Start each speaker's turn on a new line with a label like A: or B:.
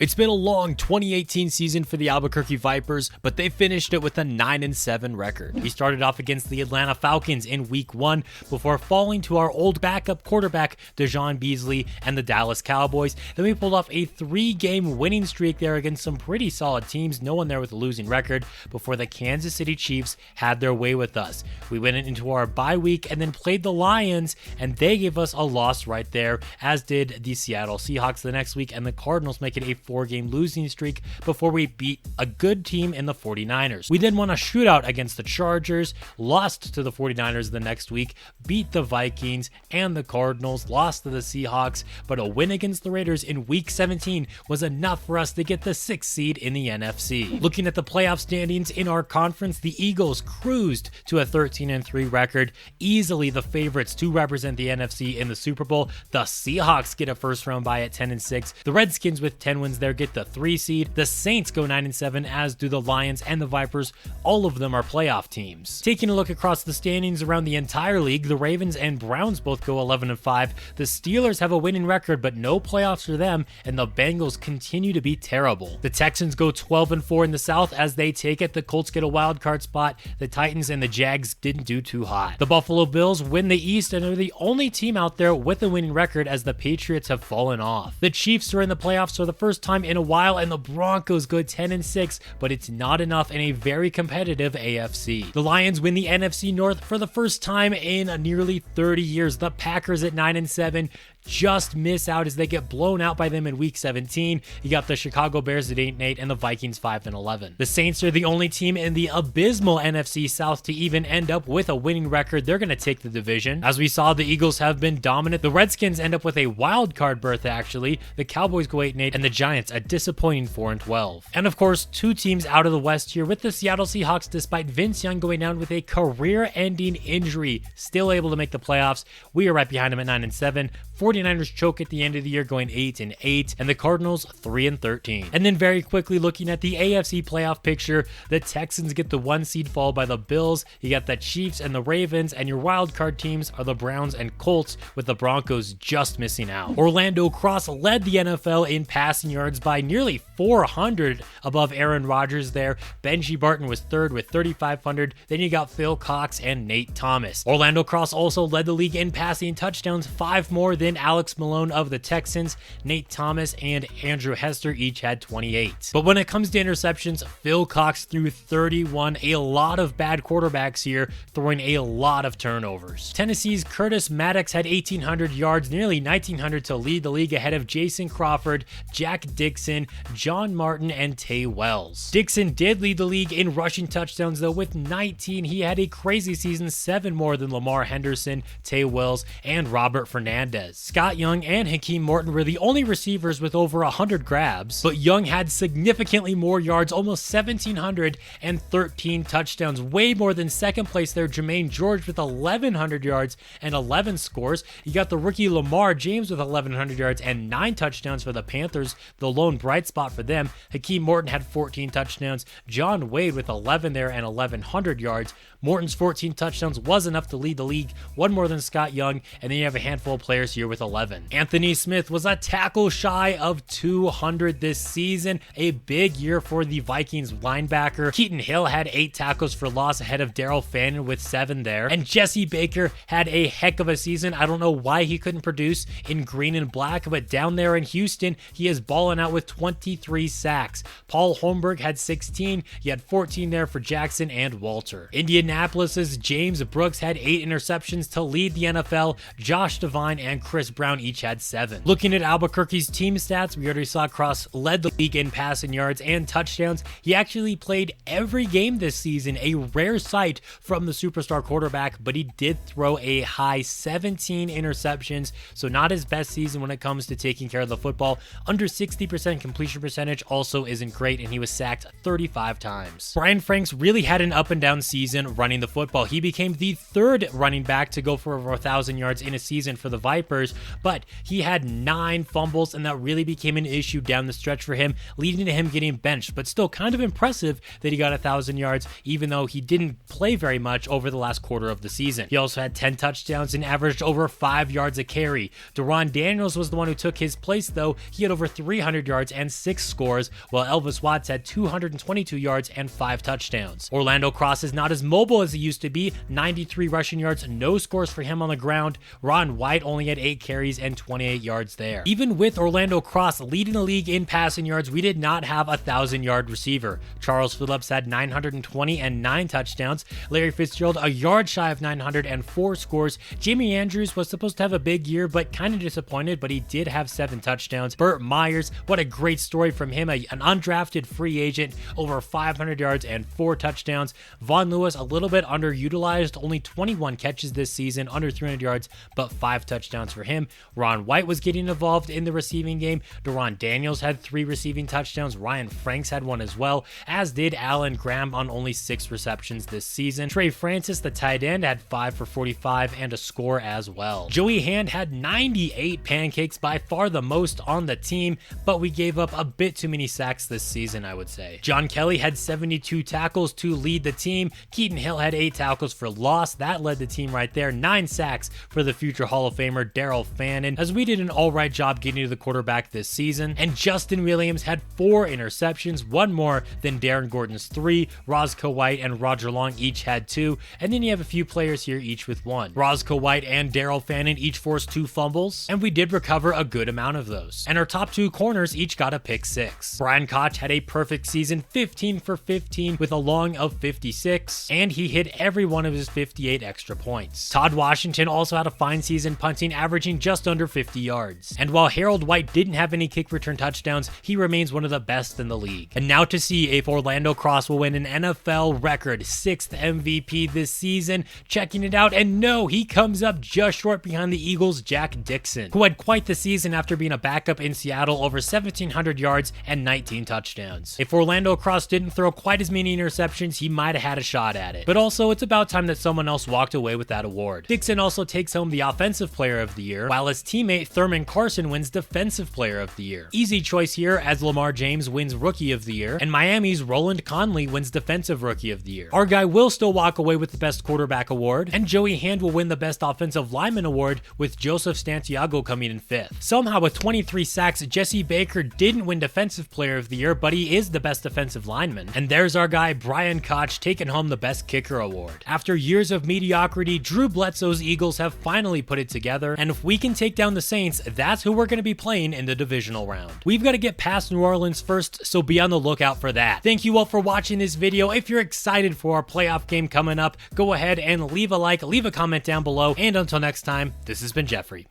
A: It's been a long 2018 season for the Albuquerque Vipers, but they finished it with a 9-7 record. We started off against the Atlanta Falcons in week 1 before falling to our old backup quarterback, DeJon Beasley, and the Dallas Cowboys. Then we pulled off a 3-game winning streak there against some pretty solid teams, no one there with a losing record, before the Kansas City Chiefs had their way with us. We went into our bye week and then played the Lions, and they gave us a loss right there, as did the Seattle Seahawks the next week, and the Cardinals make it a 4-game losing streak before we beat a good team in the 49ers. We then won a shootout against the Chargers, lost to the 49ers the next week, beat the Vikings and the Cardinals, lost to the Seahawks, but a win against the Raiders in week 17 was enough for us to get the 6th seed in the NFC. Looking at the playoff standings in our conference, the Eagles cruised to a 13-3 record, easily the favorites to represent the NFC in the Super Bowl. The Seahawks get a first round bye at 10-6. The Redskins with 10 wins there get the 3 seed. The Saints go 9-7, as do the Lions and the Vipers. All of them are playoff teams. Taking a look across the standings around the entire league, the Ravens and Browns both go 11-5. The Steelers have a winning record, but no playoffs for them, and the Bengals continue to be terrible. The Texans go 12-4 in the South as they take it. The Colts get a wild card spot. The Titans and the Jags didn't do too hot. The Buffalo Bills win the East and are the only team out there with a winning record, as the Patriots have fallen off. The Chiefs are in the playoffs for the first time in a while, and the Broncos go 10-6, but it's not enough in a very competitive AFC. The Lions win the NFC North for the first time in nearly 30 years. The Packers at 9-7 just miss out as they get blown out by them in week 17. You got the Chicago Bears at 8-8 and the Vikings 5-11. The Saints are the only team in the abysmal NFC South to even end up with a winning record. They're going to take the division. As we saw, the Eagles have been dominant. The Redskins end up with a wild card berth, actually. The Cowboys go 8-8 and the Giants a disappointing 4-12. And of course, 2 teams out of the West here, with the Seattle Seahawks, despite Vince Young going down with a career-ending injury, still able to make the playoffs. We are right behind them at 9-7. 49ers choke at the end of the year going 8-8, and the Cardinals 3-13. And then very quickly looking at the AFC playoff picture, the Texans get the 1 seed followed by the Bills. You got the Chiefs and the Ravens, and your wild card teams are the Browns and Colts, with the Broncos just missing out. Orlando Cross led the NFL in passing yards by nearly 400 above Aaron Rodgers there. Benji Barton was 3rd with 3,500. Then you got Phil Cox and Nate Thomas. Orlando Cross also led the league in passing touchdowns, 5 more than Alex Malone of the Texans. Nate Thomas and Andrew Hester each had 28. But when it comes to interceptions, Phil Cox threw 31. A lot of bad quarterbacks here, throwing a lot of turnovers. Tennessee's Curtis Maddox had 1,800 yards, nearly 1,900 to lead the league, ahead of Jason Crawford, Jack Dixon, John Martin, and Tay Wells. Dixon did lead the league in rushing touchdowns, though, with 19. He had a crazy season, 7 more than Lamar Henderson, Tay Wells, and Robert Fernandez. Scott Young and Hakeem Morton were the only receivers with over 100 grabs, but Young had significantly more yards, almost 1,700, and 13 touchdowns, way more than second place there, Jermaine George, with 1,100 yards and 11 scores. You got the rookie Lamar James with 1,100 yards and 9 touchdowns for the Panthers, the lone bright spot for them. Hakeem Morton had 14 touchdowns, John Wade with 11 there and 1,100 yards. Morton's 14 touchdowns was enough to lead the league, 1 more than Scott Young, and then you have a handful of players here with 11. Anthony Smith was a tackle shy of 200 this season, a big year for the Vikings linebacker. Keaton Hill had 8 tackles for loss, ahead of Daryl Fannin with 7 there, and Jesse Baker had a heck of a season. I don't know why he couldn't produce in green and black, but down there in Houston, he is balling out with 23 sacks. Paul Holmberg had 16. You had 14 there for Jackson and Walter. Indianapolis's James Brooks had 8 interceptions to lead the NFL. Josh Devine and Chris Brown each had 7. Looking at Albuquerque's team stats, we already saw Cross led the league in passing yards and touchdowns. He actually played every game this season, a rare sight from the superstar quarterback, but he did throw a high 17 interceptions, so not his best season when it comes to taking care of the football. Under 60% completion percentage also isn't great, and he was sacked 35 times. Brian Franks really had an up and down season, running the football. He became the third running back to go for over 1,000 yards in a season for the Vipers, but he had 9 fumbles, and that really became an issue down the stretch for him, leading to him getting benched, but still kind of impressive that he got 1,000 yards, even though he didn't play very much over the last quarter of the season. He also had 10 touchdowns and averaged over 5 yards a carry. Deron Daniels was the one who took his place, though. He had over 300 yards and 6 scores, while Elvis Watts had 222 yards and 5 touchdowns. Orlando Cross is not as mobile as he used to be. 93 rushing yards, no scores for him on the ground. Ron White only had 8 carries and 28 yards there. Even with Orlando Cross leading the league in passing yards, we did not have a 1,000-yard receiver. Charles Phillips had 920 and 9 touchdowns. Larry Fitzgerald a yard shy of 904 scores. Jimmy Andrews was supposed to have a big year, but kind of disappointed, but he did have 7 touchdowns. Burt Myers, what a great story from him, an undrafted free agent, over 500 yards and 4 touchdowns. Von Lewis, a little bit underutilized, only 21 catches this season, under 300 yards, but 5 touchdowns for him. Ron White was getting involved in the receiving game. Deron Daniels had 3 receiving touchdowns. Ryan Franks had 1 as well, as did Alan Graham on only 6 receptions this season. Trey Francis, the tight end, had 5 for 45 and a score as well. Joey Hand had 98 pancakes, by far the most on the team, but we gave up a bit too many sacks this season, I would say. John Kelly had 72 tackles to lead the team. Keaton Hill had 8 tackles for loss. That led the team right there. 9 sacks for the future Hall of Famer Daryl Fannin, as we did an alright job getting to the quarterback this season. And Justin Williams had 4 interceptions, 1 more than Darren Gordon's 3. Roscoe White and Roger Long each had 2, and then you have a few players here each with 1. Roscoe White and Daryl Fannin each forced 2 fumbles, and we did recover a good amount of those. And our top 2 corners each got a pick 6. Brian Koch had a perfect season, 15 for 15 with a long of 56, and he hit every one of his 58 extra points. Todd Washington also had a fine season, punting, averaging just under 50 yards. And while Harold White didn't have any kick return touchdowns, he remains one of the best in the league. And now to see if Orlando Cross will win an NFL record 6th MVP this season. Checking it out, and no, he comes up just short behind the Eagles' Jack Dixon, who had quite the season after being a backup in Seattle, over 1,700 yards and 19 touchdowns. If Orlando Cross didn't throw quite as many interceptions, he might have had a shot at it. But also, it's about time that someone else walked away with that award. Dixon also takes home the Offensive Player of the Year, while his teammate Thurman Carson wins Defensive Player of the Year. Easy choice here, as Lamar James wins Rookie of the Year, and Miami's Roland Conley wins Defensive Rookie of the Year. Our guy will still walk away with the Best Quarterback award, and Joey Hand will win the Best Offensive Lineman award, with Joseph Santiago coming in 5th. Somehow, with 23 sacks, Jesse Baker didn't win Defensive Player of the Year, but he is the best defensive lineman. And there's our guy Brian Koch taking home the Best Kicker award. After years of mediocrity, Drew Bledsoe's Eagles have finally put it together, and if we can take down the Saints, that's who we're going to be playing in the divisional round. We've got to get past New Orleans first, so be on the lookout for that. Thank you all for watching this video. If you're excited for our playoff game coming up, go ahead and leave a like, leave a comment down below, and until next time, this has been Jeffrey.